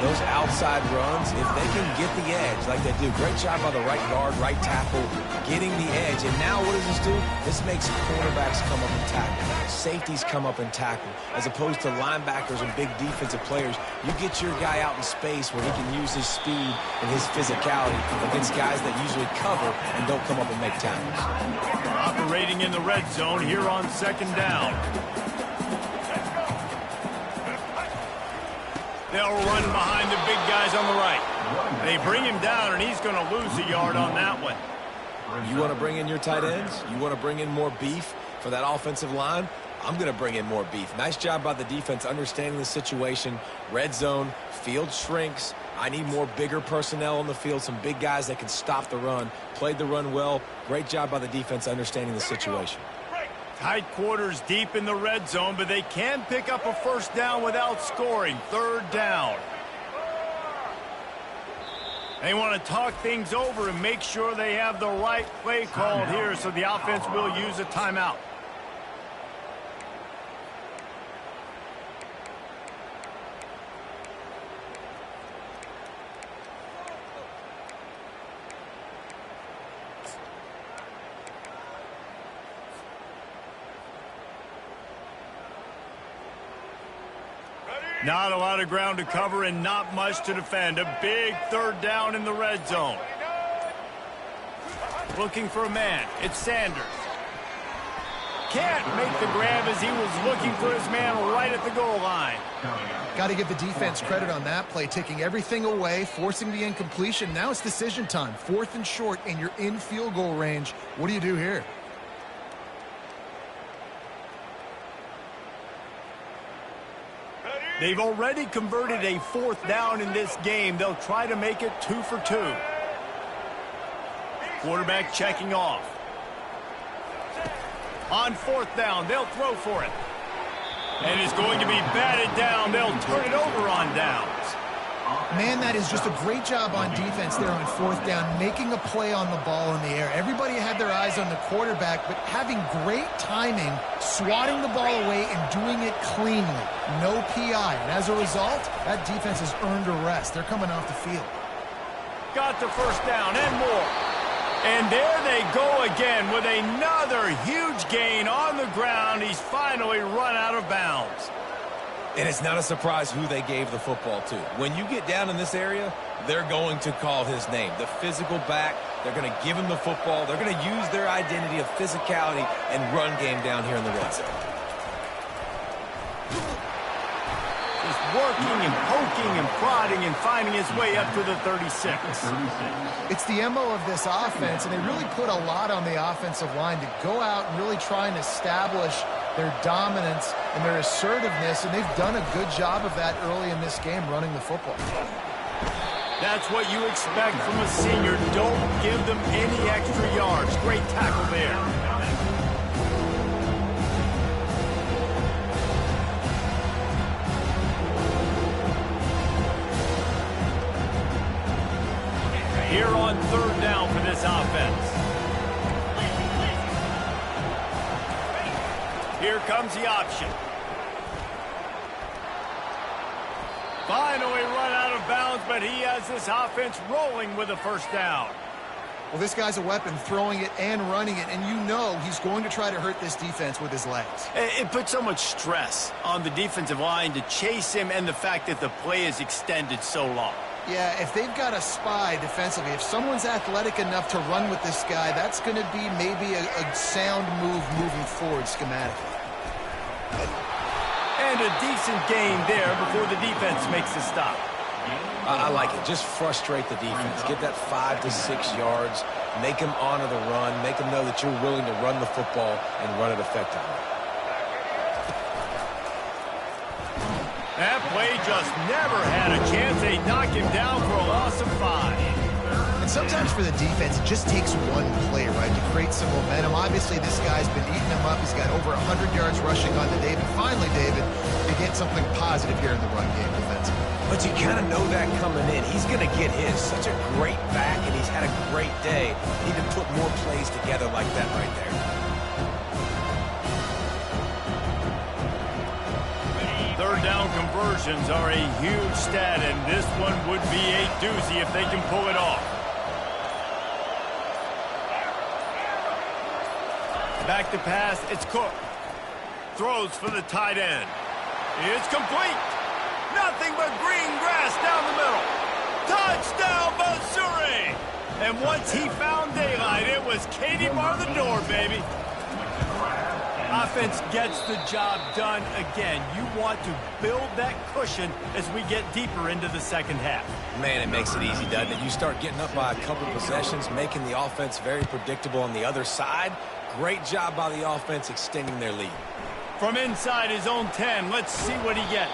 S3: Those outside runs, if they can get the edge like they do, great job by the right guard, right tackle, getting the edge. And now what does this do? This makes cornerbacks come up and tackle. Safeties come up and tackle. As opposed to linebackers and big defensive players, you get your guy out in space where he can use his speed and his physicality against guys that usually cover and don't come up and make tackles.
S1: Operating in the red zone here on second down. They'll run behind the big guys on the right. They bring him down, and he's going to lose a yard on that one.
S3: You want to bring in your tight ends? You want to bring in more beef for that offensive line? I'm going to bring in more beef. Nice job by the defense understanding the situation. Red zone, field shrinks. I need more bigger personnel on the field, some big guys that can stop the run. Played the run well. Great job by the defense understanding the situation.
S1: Tight quarters deep in the red zone, but they can pick up a first down without scoring. Third down. They want to talk things over and make sure they have the right play called here, so the offense will use a timeout. Not a lot of ground to cover and not much to defend. A big third down in the red zone. Looking for a man. It's Sanders. Can't make the grab as he was looking for his man right at the goal line.
S2: Got to give the defense credit on that play, taking everything away, forcing the incompletion. Now it's decision time. Fourth and short, and you're in field goal range. What do you do here?
S1: They've already converted a fourth down in this game. They'll try to make it 2 for 2. Quarterback checking off. On fourth down, they'll throw for it. And it's going to be batted down. They'll turn it over on downs.
S2: Man, that is just a great job on defense there on fourth down, making a play on the ball in the air. Everybody had their eyes on the quarterback, but having great timing, swatting the ball away and doing it cleanly. No PI. And as a result, that defense has earned a rest. They're coming off the field.
S1: Got the first down and more. And there they go again with another huge gain on the ground. He's finally run out of bounds.
S3: And it's not a surprise who they gave the football to. When you get down in this area, they're going to call his name. The physical back, they're going to give him the football. They're going to use their identity of physicality and run game down here in the red zone.
S1: Just working and poking and prodding and finding his way up to the 36.
S2: It's the MO of this offense, and they really put a lot on the offensive line to go out and really try and establish their dominance and their assertiveness, and they've done a good job of that early in this game running the football.
S1: That's what you expect from a senior. Don't give them any extra yards. Great tackle there. Here on third down for this offense. Here comes the option. Finally run out of bounds, but he has this offense rolling with a first down.
S2: Well, this guy's a weapon, throwing it and running it, and you know he's going to try to hurt this defense with his legs.
S1: It puts so much stress on the defensive line to chase him, and the fact that the play is extended so long.
S2: Yeah, if they've got a spy defensively, if someone's athletic enough to run with this guy, that's going to be maybe a sound move moving forward schematically.
S1: And a decent gain there before the defense makes the stop.
S3: I like it. Just frustrate the defense. Get that 5 to 6 yards. Make them honor the run. Make them know that you're willing to run the football and run it effectively.
S1: That play just never had a chance. They knocked him down for a loss of 5.
S2: And sometimes for the defense, it just takes one play, right, to create some momentum. Obviously, this guy's been eating him up. He's got over 100 yards rushing on to David. Finally, David, to get something positive here in the run game defensively.
S3: But you kind of know that coming in. He's going to get his. Such a great back, and he's had a great day. Need to put more plays together like that right there.
S1: Third down conversions are a huge stat, and this one would be a doozy if they can pull it off. Back to pass, it's Cook. Throws for the tight end. It's complete. Nothing but green grass down the middle. Touchdown, Missouri! And once he found daylight, it was Katie bar the door, baby. Offense gets the job done again. You want to build that cushion as we get deeper into the second half.
S3: Man, it makes it easy, doesn't it? You start getting up by a couple possessions, making the offense very predictable on the other side. Great job by the offense extending their lead.
S1: From inside his own 10, let's see what he gets.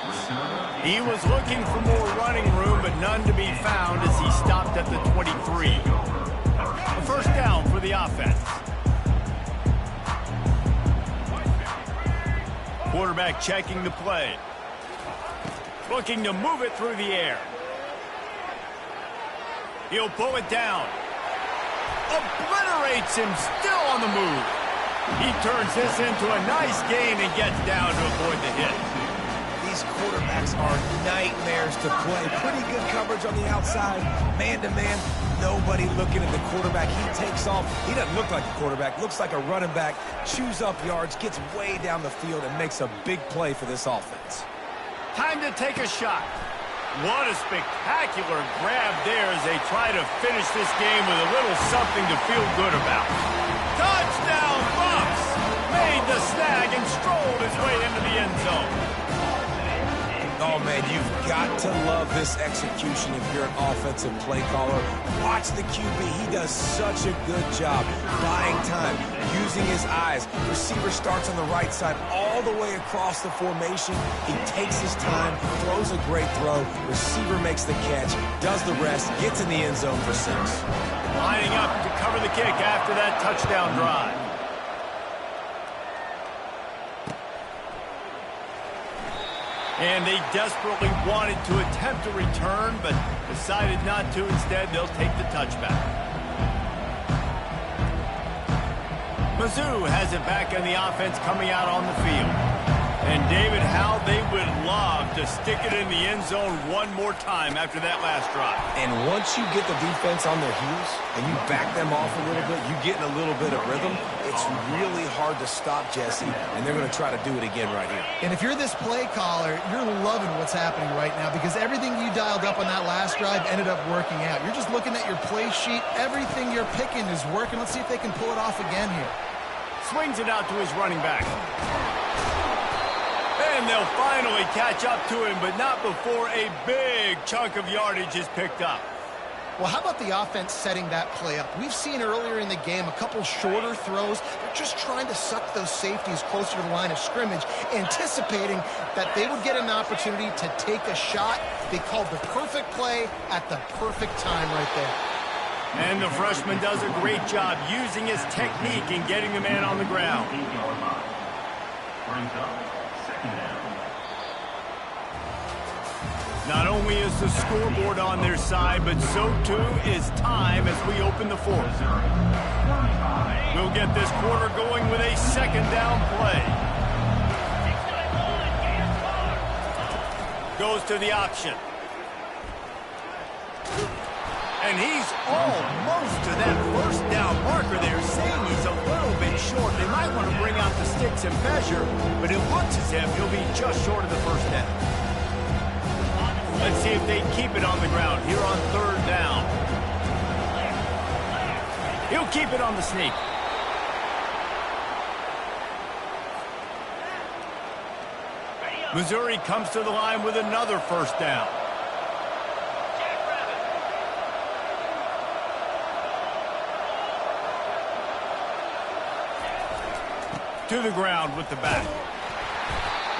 S1: He was looking for more running room, but none to be found as he stopped at the 23. A first down for the offense. Quarterback checking the play. Looking to move it through the air. He'll pull it down. Obliterates him, still on the move. He turns this into a nice gain and gets down to avoid the hit.
S3: These quarterbacks are nightmares to play. Pretty good coverage on the outside. Man-to-man, nobody looking at the quarterback. He takes off. He doesn't look like a quarterback. Looks like a running back. Chews up yards, gets way down the field, and makes a big play for this offense.
S1: Time to take a shot. What a spectacular grab there as they try to finish this game with a little something to feel good about. Touchdown, Bucks! Made the snag and strolled his way into the end zone.
S3: Oh, man, you've got to love this execution if you're an offensive play caller. Watch the QB. He does such a good job buying time, using his eyes. Receiver starts on the right side all the way across the formation. He takes his time, throws a great throw. Receiver makes the catch, does the rest, gets in the end zone for 6.
S1: Lining up to cover the kick after that touchdown drive. And they desperately wanted to attempt a return, but decided not to. Instead, they'll take the touchback. Mizzou has it back on the offense coming out on the field. And, David, how they would love to stick it in the end zone one more time after that last drive.
S3: And once you get the defense on their heels and you back them off a little bit, you get in a little bit of rhythm, it's really hard to stop Jesse, and they're going to try to do it again right here.
S2: And if you're this play caller, you're loving what's happening right now because everything you dialed up on that last drive ended up working out. You're just looking at your play sheet. Everything you're picking is working. Let's see if they can pull it off again here.
S1: Swings it out to his running back. And And they'll finally catch up to him, but not before a big chunk of yardage is picked up.
S2: Well, how about the offense setting that play up? We've seen earlier in the game a couple shorter throws. They're just trying to suck those safeties closer to the line of scrimmage, anticipating that they would get an opportunity to take a shot. They called the perfect play at the perfect time right there.
S1: And the freshman does a great job using his technique and getting the man on the ground. Not only is the scoreboard on their side, but so too is time as we open the fourth. We'll get this quarter going with a second down play. Goes to the option. And he's almost to that first down marker there, saying he's a little bit short. They might want to bring out the sticks and measure, but it looks as if he'll be just short of the first down. Let's see if they keep it on the ground here on third down. He'll keep it on the sneak. Missouri comes to the line with another first down. To the ground with the back.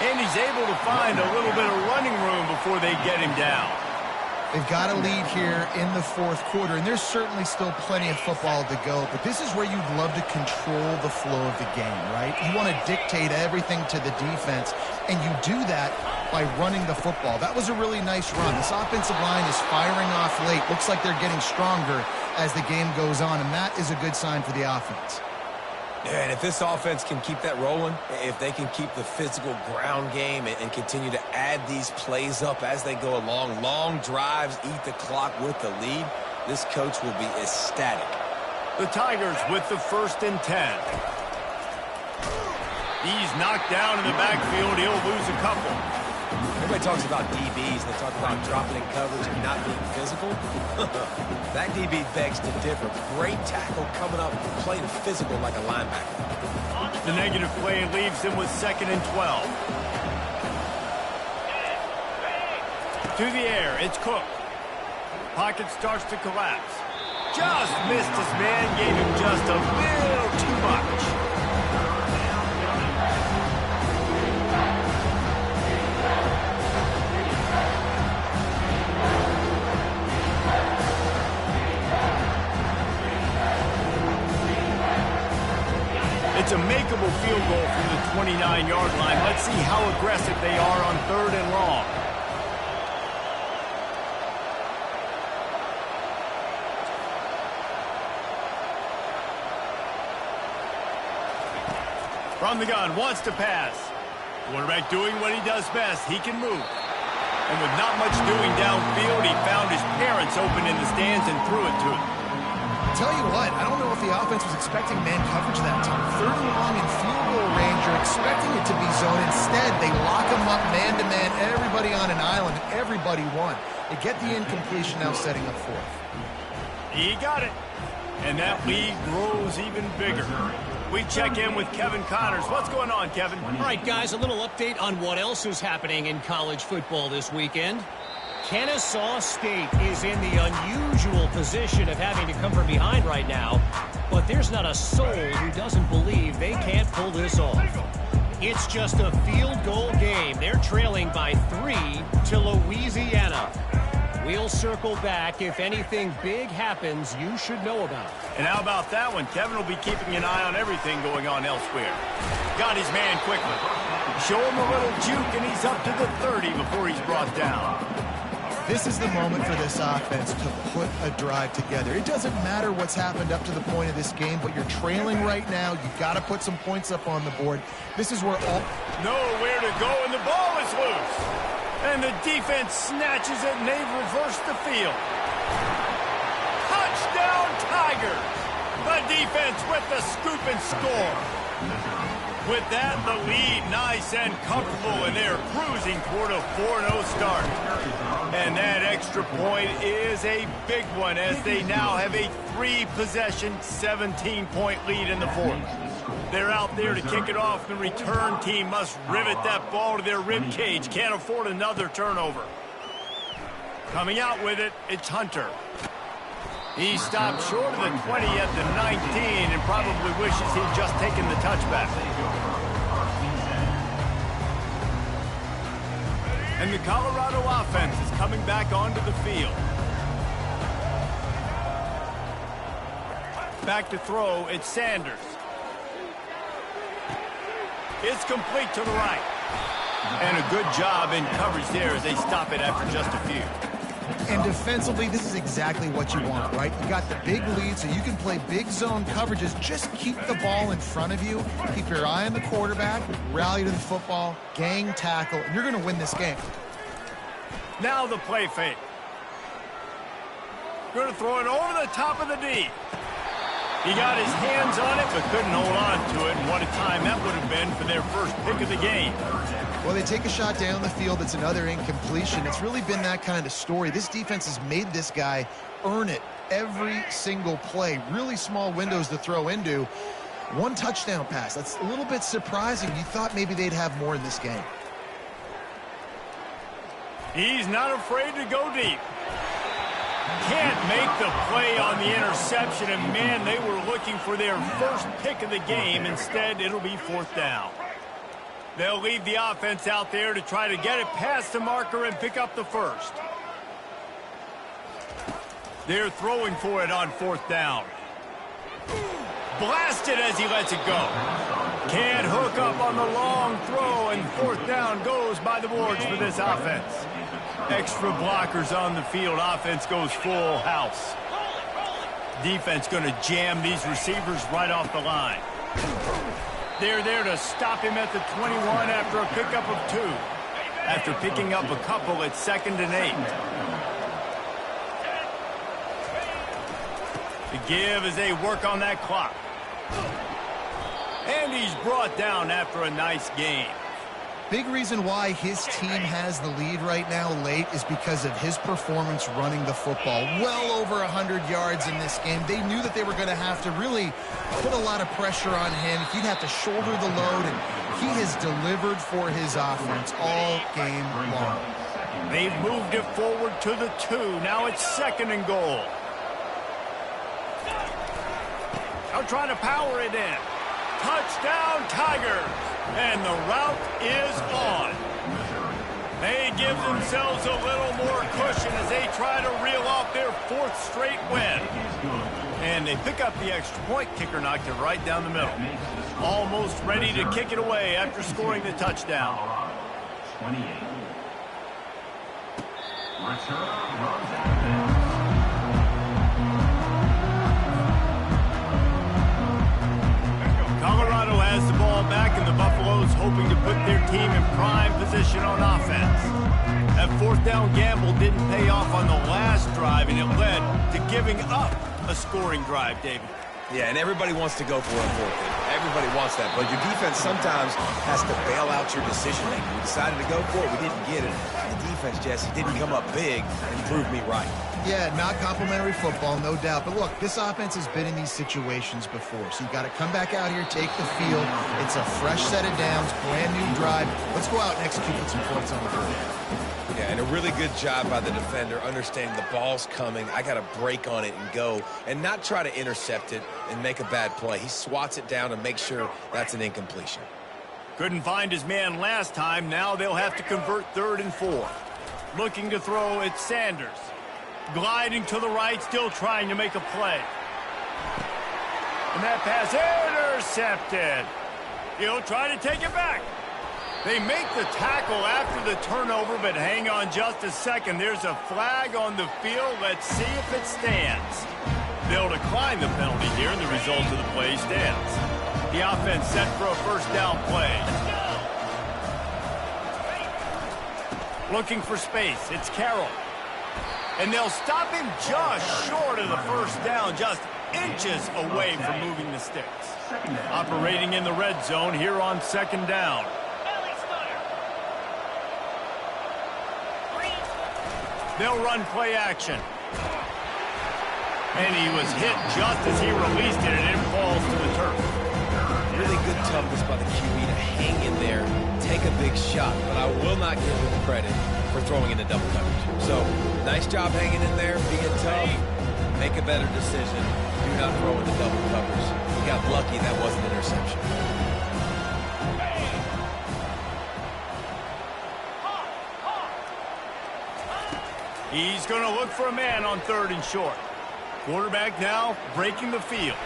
S1: And he's able to find a little bit of running room before they get him down.
S2: They've got a lead here in the fourth quarter, and there's certainly still plenty of football to go, but this is where you'd love to control the flow of the game, right? You want to dictate everything to the defense, and you do that by running the football. That was a really nice run. This offensive line is firing off late. Looks like they're getting stronger as the game goes on, and that is a good sign for the offense.
S3: Yeah, and if this offense can keep that rolling, if they can keep the physical ground game and continue to add these plays up as they go along, long drives, eat the clock with the lead, this coach will be ecstatic.
S1: The Tigers with the 1st and 10. He's knocked down in the backfield. He'll lose a couple.
S3: Everybody talks about DBs. They talk about dropping in coverage and not being physical. That DB begs to differ. Great tackle coming up, playing physical like a linebacker.
S1: The negative play leaves him with 2nd and 12. To the air, it's Cook. Pocket starts to collapse. Just missed his man, gave him just a little too much. It's a makeable field goal from the 29-yard line. Let's see how aggressive they are on 3rd and long. From the gun, wants to pass. Quarterback doing what he does best. He can move. And with not much doing downfield, he found his parents open in the stands and threw it to him.
S2: Tell you what, I don't know if the offense was expecting man coverage that time. 3rd and long in field goal range, you're expecting it to be zone. Instead, they lock them up man-to-man, everybody on an island, and everybody won. They get the incompletion now setting up 4th.
S1: He got it. And that lead grows even bigger. We check in with Kevin Connors. What's going on, Kevin?
S4: All right, guys, a little update on what else is happening in college football this weekend. Kennesaw State is in the unusual position of having to come from behind right now, but there's not a soul who doesn't believe they can't pull this off. It's just a field goal game. They're trailing by 3 to Louisiana. We'll circle back. If anything big happens, you should know about it.
S1: And how about that one? Kevin will be keeping an eye on everything going on elsewhere. Got his man quickly. Show him a little juke, and he's up to the 30 before he's brought down.
S2: This is the moment for this offense to put a drive together. It doesn't matter what's happened up to the point of this game, but you're trailing right now. You've got to put some points up on the board. This is where all...
S1: Nowhere to go, and the ball is loose. And the defense snatches it, and they've reversed the field. Touchdown, Tigers! The defense with the scoop and score. With that, the lead nice and comfortable, and they're cruising toward a 4-0 start. And that extra point is a big one, as they now have a 3-possession, 17-point lead in the fourth. They're out there to kick it off. The return team must rivet that ball to their rib cage. Can't afford another turnover. Coming out with it, it's Hunter. He stopped short of the 20 at the 19 and probably wishes he'd just taken the touchback. And the Colorado offense is coming back onto the field. Back to throw, it's Sanders. It's complete to the right. And a good job in coverage there as they stop it after just a few.
S2: And defensively, this is exactly what you want, right? You got the big lead, so you can play big zone coverages. Just keep the ball in front of you. Keep your eye on the quarterback, rally to the football, gang tackle, and you're going to win this game.
S1: Now the play fake. Going to throw it over the top of the D. He got his hands on it, but couldn't hold on to it. And what a time that would have been for their first pick of the game.
S2: Well, they take a shot down the field. It's another incompletion. It's really been that kind of story. This defense has made this guy earn it every single play. Really small windows to throw into. One touchdown pass. That's a little bit surprising. You thought maybe they'd have more in this game.
S1: He's not afraid to go deep. Can't make the play on the interception, and man, they were looking for their first pick of the game. Instead, it'll be fourth down. They'll leave the offense out there to try to get it past the marker and pick up the first. They're throwing for it on fourth down. Blasted as he lets it go. Can't hook up on the long throw, and fourth down goes by the boards for this offense. Extra blockers on the field. Offense goes full house. Defense going to jam these receivers right off the line. They're there to stop him at the 21 after a pickup of 2. After picking up a couple, it's 2nd and 8. The give as they work on that clock. And he's brought down after a nice game.
S2: Big reason why his team has the lead right now late is because of his performance running the football. Well over 100 yards in this game. They knew that they were going to have to really put a lot of pressure on him. He'd have to shoulder the load, and he has delivered for his offense all game long.
S1: They've moved it forward to the 2. Now it's 2nd and goal. Now trying to power it in. Touchdown, Tigers. And the route is on. They give themselves a little more cushion as they try to reel off their 4th straight win. And they pick up the extra point. Kicker knocked it right down the middle. Almost ready to kick it away after scoring the touchdown.
S5: 28.
S1: Colorado has the ball back, and the Buffaloes hoping to put their team in prime position on offense. That fourth down gamble didn't pay off on the last drive, and it led to giving up a scoring drive, David.
S3: Yeah, and everybody wants to go for it on fourth. Everybody wants that, but your defense sometimes has to bail out your decision-making. We decided to go for it. We didn't get it. The defense, Jesse, didn't come up big and prove me right.
S2: Yeah, not complimentary football, no doubt. But look, this offense has been in these situations before. So you got to come back out here, take the field. It's a fresh set of downs, brand new drive. Let's go out and execute with some points on the board.
S3: Yeah, and a really good job by the defender, understanding the ball's coming. I got to break on it and go, and not try to intercept it and make a bad play. He swats it down and makes sure that's an incompletion.
S1: Couldn't find his man last time. Now they'll have to convert 3rd and 4. Looking to throw, it's Sanders. Gliding to the right, still trying to make a play. And that pass intercepted. He'll try to take it back. They make the tackle after the turnover, but hang on just a second. There's a flag on the field. Let's see if it stands. They'll decline the penalty here, and the result of the play stands. The offense set for a first down play. Looking for space. It's Carroll. And they'll stop him just short of the 1st first down, just inches away from moving the sticks. Operating in the red zone here on second down. They'll run play action. And he was hit just as he released it, and it falls to the turf.
S3: Really good toughness by the QB to hang in there, take a big shot, but I will not give him credit for throwing into double coverage. So, nice job hanging in there, being tough. Make a better decision. Do not throw into double covers. He got lucky that wasn't an interception.
S1: He's going to look for a man on 3rd and short. Quarterback now breaking the field.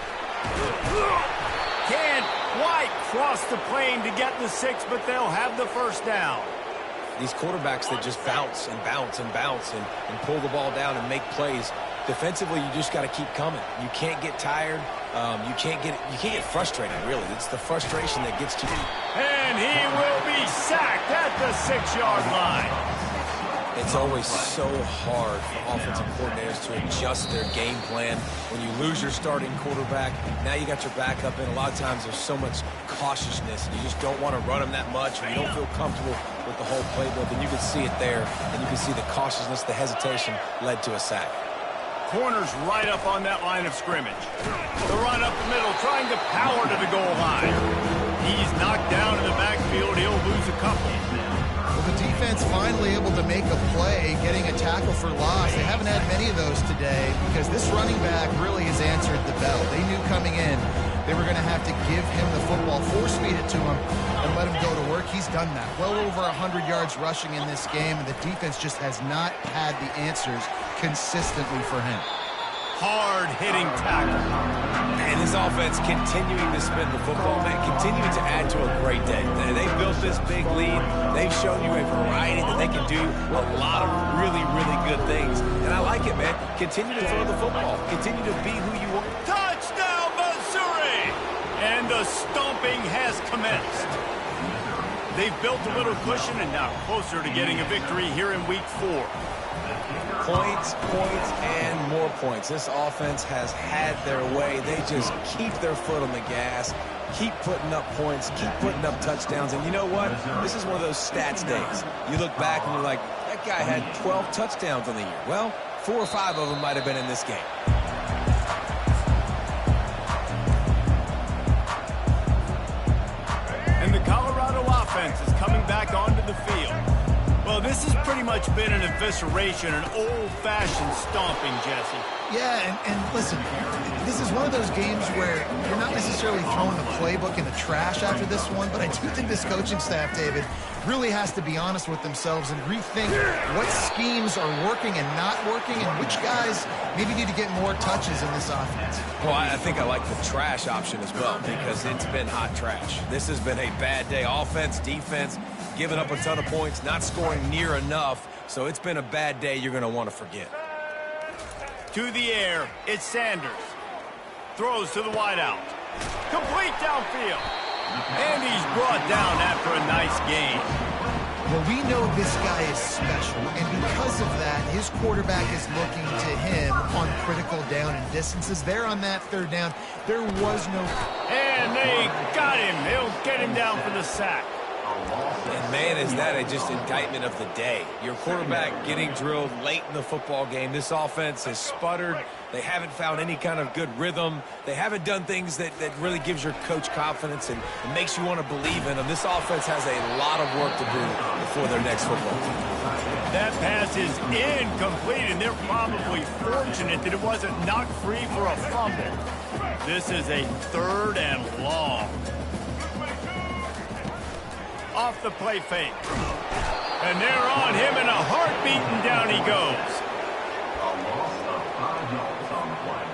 S1: Can't quite cross the plane to get the 6, but they'll have the first down.
S3: These quarterbacks that just bounce and bounce and bounce and pull the ball down and make plays. Defensively, you just got to keep coming. You can't get tired. You can't get frustrated, really. It's the frustration that gets to you.
S1: And he will be sacked at the 6-yard line.
S3: It's always so hard for offensive coordinators to adjust their game plan. When you lose your starting quarterback, now you got your backup in. A lot of times there's so much cautiousness. You just don't want to run them that much, or you don't feel comfortable with the whole playbook. And you can see it there, and you can see the cautiousness, the hesitation led to a sack.
S1: Corner's right up on that line of scrimmage. The run up the middle, trying to power to the goal line. He's knocked down in the backfield. He'll lose a couple.
S2: Well, the defense finally able to make a play, getting a tackle for loss. They haven't had many of those today because this running back really has answered the bell. They knew coming in they were going to have to give him the football, force feed it to him, and let him go to work. He's done that. Well over 100 yards rushing in this game, and the defense just has not had the answers consistently for him.
S1: Hard-hitting tackle.
S3: And his offense continuing to spin the football, man, continuing to add to a great day. They built this big lead. They've shown you a variety that they can do a lot of really, really good things. And I like it, man. Continue to throw the football. Continue to be who you want.
S1: Touchdown, Missouri! And the stomping has commenced. They've built a little cushion and now closer to getting a victory here in Week 4.
S3: Points, points, and more points. This offense has had their way. They just keep their foot on the gas, keep putting up points, keep putting up touchdowns. And you know what? This is one of those stats days. You look back and you're like, that guy had 12 touchdowns on the year. Well, 4 or 5 of them might have been in this game.
S1: And the Colorado offense is coming back onto the field. Well, this has pretty much been an evisceration, an old-fashioned stomping, Jesse.
S2: Yeah, and listen, this is one of those games where you're not necessarily throwing the playbook in the trash after this one, but I do think this coaching staff, David, really has to be honest with themselves and rethink what schemes are working and not working and which guys maybe need to get more touches in this offense.
S3: Well, I think I like the trash option as well because it's been hot trash. This has been a bad day. Offense, defense, giving up a ton of points, not scoring near enough. So it's been a bad day you're going to want to forget.
S1: To the air, it's Sanders. Throws to the wideout. Complete downfield. And he's brought down after a nice gain.
S2: Well, we know this guy is special, and because of that, his quarterback is looking to him on critical down and distances. There on that 3rd down, there was no...
S1: And they got him. They'll get him down for the sack.
S3: And man, is that a just indictment of the day. Your quarterback getting drilled late in the football game. This offense has sputtered. They haven't found any kind of good rhythm. They haven't done things that really gives your coach confidence and makes you want to believe in them. This offense has a lot of work to do before their next football game.
S1: That pass is incomplete, and they're probably fortunate that it wasn't knocked free for a fumble. This is a 3rd and long. Off the play fake. And they're on him in a heartbeat, and down he goes.
S5: A loss of 5 yards on the play.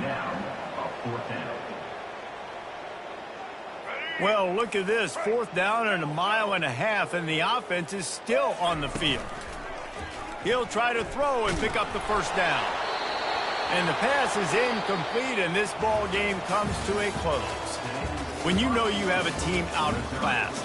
S5: Now, a 4th down.
S1: Well, look at this. 4th down and 1.5 miles, and the offense is still on the field. He'll try to throw and pick up the first down. And the pass is incomplete, and this ball game comes to a close. When you know you have a team out of class,